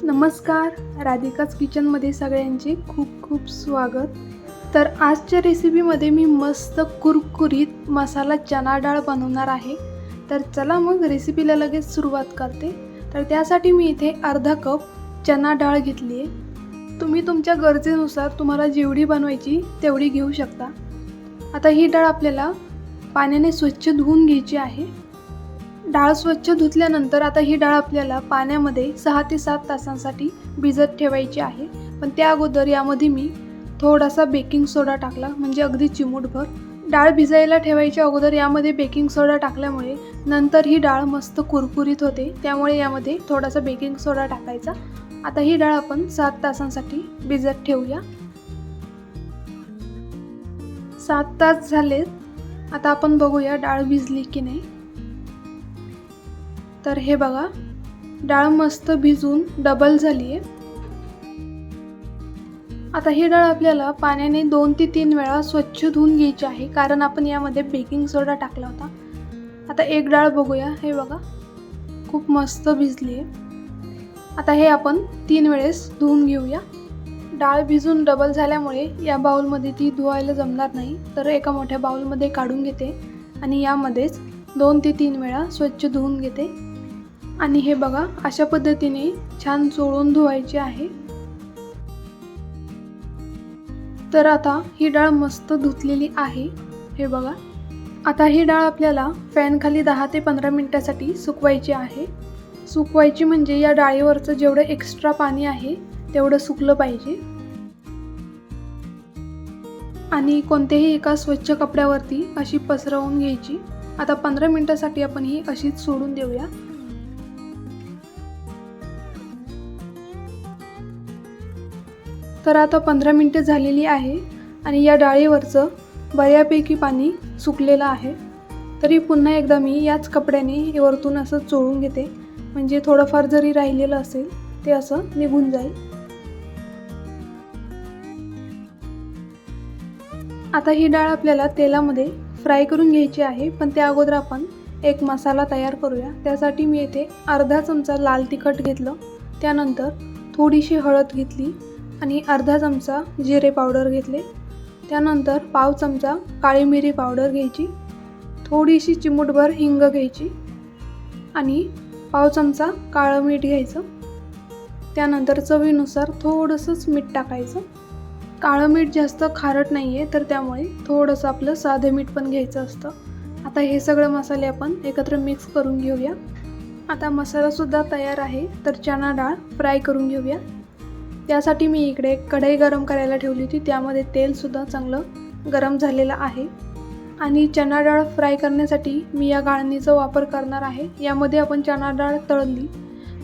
नमस्कार, राधिकाच किचनमध्ये सगळ्यांचे खूप खूप स्वागत. तर आजच्या रेसिपीमध्ये मी मस्त कुरकुरीत मसाला चना डाळ बनवणार आहे. तर चला मग रेसिपीला लगेच सुरुवात करते. तर त्यासाठी मी इथे अर्धा कप चना डाळ घेतली आहे. तुम्ही तुमच्या गरजेनुसार तुम्हाला जेवढी बनवायची तेवढी घेऊ शकता. आता ही डाळ आपल्याला पाण्याने स्वच्छ धुवून घ्यायची आहे. डाळ स्वच्छ धुतल्यानंतर आता ही डाळ आपल्याला पाण्यामध्ये 6 ते 7 तासांसाठी भिजत ठेवायची आहे. पण त्या अगोदर यामध्ये मी थोडासा बेकिंग सोडा टाकला, म्हणजे अगदी चिमूटभर. डाळ भिजायला ठेवायच्या अगोदर यामध्ये बेकिंग सोडा टाकल्यामुळे नंतर ही डाळ मस्त कुरकुरीत होते, त्यामुळे यामध्ये थोडासा बेकिंग सोडा टाकायचा. आता ही डाळ आपण 7 तासांसाठी भिजत ठेवूया. 7 तास झालेत. आता आपण बघूया डाळ भिजली की नाही. तर हे बघा, डाळ मस्त भिजून डबल झाली आहे. आता ही डाळ आपल्याला पाण्याने 2 ते 3 वेळा स्वच्छ धुवून घ्यायची आहे, कारण आपण यामध्ये बेकिंग सोडा टाकला होता. आता एक डाळ बघूया. हे बघा, खूप मस्त भिजली आहे. आता हे आपण 3 वेळेस धुवून घेऊया. डाळ भिजून डबल झाल्यामुळे या बाउलमध्ये ती धुवायला जमणार नाही, तर एका मोठ्या बाउलमध्ये काढून घेते आणि यामध्येच 2 ते 3 वेळा स्वच्छ धुवून घेते. आणि हे बघा, अशा पद्धतीने छान चोळून धुवायची आहे. तर आता ही डाळ मस्त धुतलेली आहे. हे बघा, आता ही डाळ आपल्याला फॅन खाली 10 ते 15 मिनिटासाठी सुकवायची आहे. सुकवायची म्हणजे या डाळीवरचं जेवढं एक्स्ट्रा पाणी आहे तेवढं सुकलं पाहिजे. आणि कोणत्याही एका स्वच्छ कपड्यावरती अशी पसरवून घ्यायची. आता 15 मिनिटासाठी आपण ही अशीच सोडून देऊया. तर आता 15 मिनिटे झालेली आहे आणि या डाळीवरचं बऱ्यापैकी पाणी सुकलेलं आहे. तरी पुन्हा एकदा मी याच कपड्याने वरतून असं चोळून घेते, म्हणजे थोडंफार जरी राहिलेलं असेल ते असं निघून जाईल. आता ही डाळ आपल्याला तेलामध्ये फ्राय करून घ्यायची आहे, पण त्या अगोदर आपण एक मसाला तयार करूया. त्यासाठी मी येथे अर्धा चमचा लाल तिखट घेतलं, त्यानंतर थोडीशी हळद घेतली आणि अर्धा चमचा जिरे पावडर घेतले. त्यानंतर पाव चमचा काळी मिरी पावडर घ्यायची, थोडीशी चिमूटभर हिंग घ्यायची आणि पाव चमचा काळं मीठ घ्यायचं. त्यानंतर चवीनुसार थोडंसंच मीठ टाकायचं. काळं मीठ जास्त खारट नाही आहे, तर त्यामुळे थोडंसं आपलं साधं मीठ पण घ्यायचं असतं. आता हे सगळे मसाले आपण एकत्र मिक्स करून घेऊया. आता मसालासुद्धा तयार आहे, तर चना डाळ फ्राय करून घेऊया. त्यासाठी मी इकडे कढई गरम करायला ठेवली होती, त्यामध्ये तेलसुद्धा चांगलं गरम झालेलं आहे. आणि चना डाळ फ्राय करण्यासाठी मी या गाळणीचा वापर करणार आहे. यामध्ये आपण चना डाळ तळली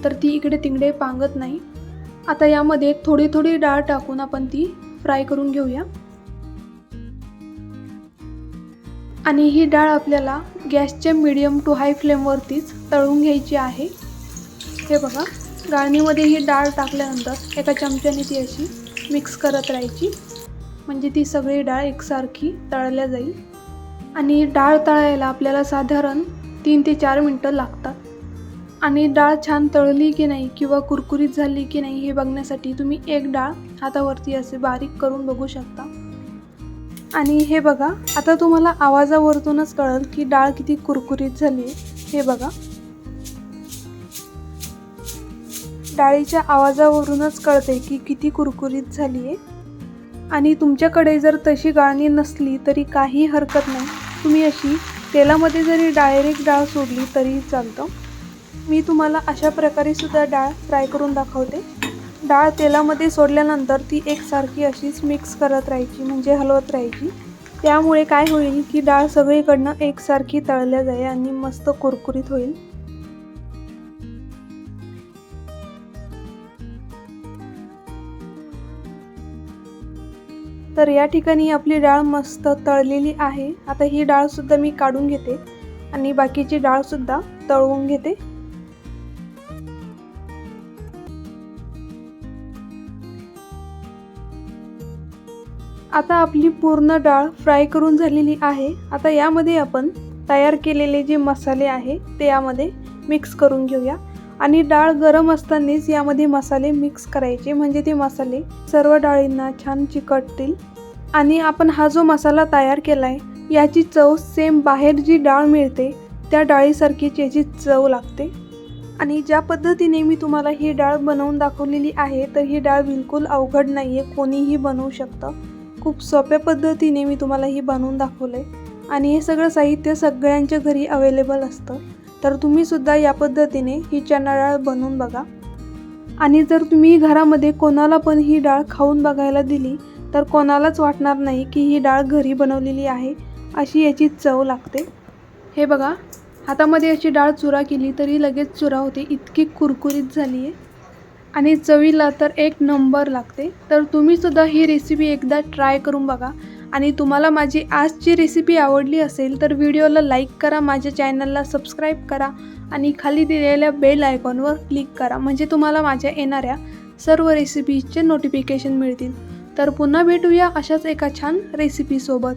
तर ती इकडे तिकडे पांगत नाही. आता यामध्ये थोडी थोडी डाळ टाकून आपण ती फ्राय करून घेऊया. आणि ही डाळ आपल्याला गॅसच्या मीडियम टू हाय फ्लेमवरतीच तळून घ्यायची आहे. हे बघा, गाळणीमध्ये ही डाळ टाकल्यानंतर एका चमच्याने ती अशी मिक्स करत राहायची, म्हणजे ती सगळी डाळ एकसारखी तळल्या जाईल. आणि डाळ तळायला आपल्याला साधारण 3 ते 4 मिनटं लागतात. आणि डाळ छान तळली की नाही किंवा कुरकुरीत झाली की नाही हे बघण्यासाठी तुम्ही एक डाळ हातावरती असे बारीक करून बघू शकता. आणि हे बघा, आता तुम्हाला आवाजावरूनच कळेल की डाळ किती कुरकुरीत झाली आहे. हे बघा, डाळीच्या आवाजावरूनच कळते की किती कुरकुरीत झाली आहे. आणि तुमच्याकडे जर तशी गाळणी नसली तरी काही हरकत नाही, तुम्ही अशी तेलामध्ये जरी डायरेक्ट डाळ सोडली तरीही चालतं. मी तुम्हाला अशा प्रकारे सुद्धा डाळ फ्राय करून दाखवते. डाळ तेलामध्ये सोडल्यानंतर ती एकसारखी अशीच मिक्स करत राहायची, म्हणजे हलवत राहायची. त्यामुळे काय होईल की डाळ सगळीकडनं एकसारखी तळल्या जाईल आणि मस्त कुरकुरीत होईल. तर या ठिकाणी आपली डाळ मस्त तळलेली आहे. आता ही डाळसुद्धा मी काढून घेते आणि बाकीची डाळसुद्धा तळवून घेते. आता आपली पूर्ण डाळ फ्राय करून झालेली आहे. आता यामध्ये आपण तयार केलेले जे मसाले आहे ते यामध्ये मिक्स करून घेऊया. आणि डाळ गरम असतानाच यामध्ये मसाले मिक्स करायचे, म्हणजे ते मसाले सर्व डाळींना छान चिकटतील. आणि आपण हा जो मसाला तयार केला आहे याची चव सेम बाहेर जी डाळ मिळते त्या डाळीसारखीच याची चव लागते. आणि ज्या पद्धतीने मी तुम्हाला ही डाळ बनवून दाखवलेली आहे तर ही डाळ बिलकुल अवघड नाही आहे, कोणीही बनवू शकतं. खूप सोप्या पद्धतीने मी तुम्हाला ही बनवून दाखवलं आहे आणि हे सगळं साहित्य सगळ्यांच्या घरी अवेलेबल असतं. तर तुम्हीसुद्धा या पद्धतीने ही चणा डाळ बनवून बघा. आणि जर तुम्ही घरामध्ये कोणाला पण ही डाळ खाऊन बघायला दिली तर कोणालाच वाटणार नाही की ही डाळ घरी बनवलेली आहे, अशी याची चव लागते. हे बघा, हातामध्ये अशी डाळ चुरा केली तरी लगेच चुरा होते, इतकी कुरकुरीत झाली आहे आणि चवीला तर एक नंबर लागते. तर तुम्हीसुद्धा ही रेसिपी एकदा ट्राय करून बघा. आणि तुम्हाला माझी आजची रेसिपी आवडली असेल तर व्हिडिओला लाईक करा, माझ्या चॅनलला सबस्क्राईब करा आणि खाली दिलेल्या बेल आयकॉनवर क्लिक करा, म्हणजे तुम्हाला माझ्या येणाऱ्या सर्व रेसिपीजचे नोटिफिकेशन मिळतील. तर पुन्हा भेटूया अशाच एका छान रेसिपीसोबत.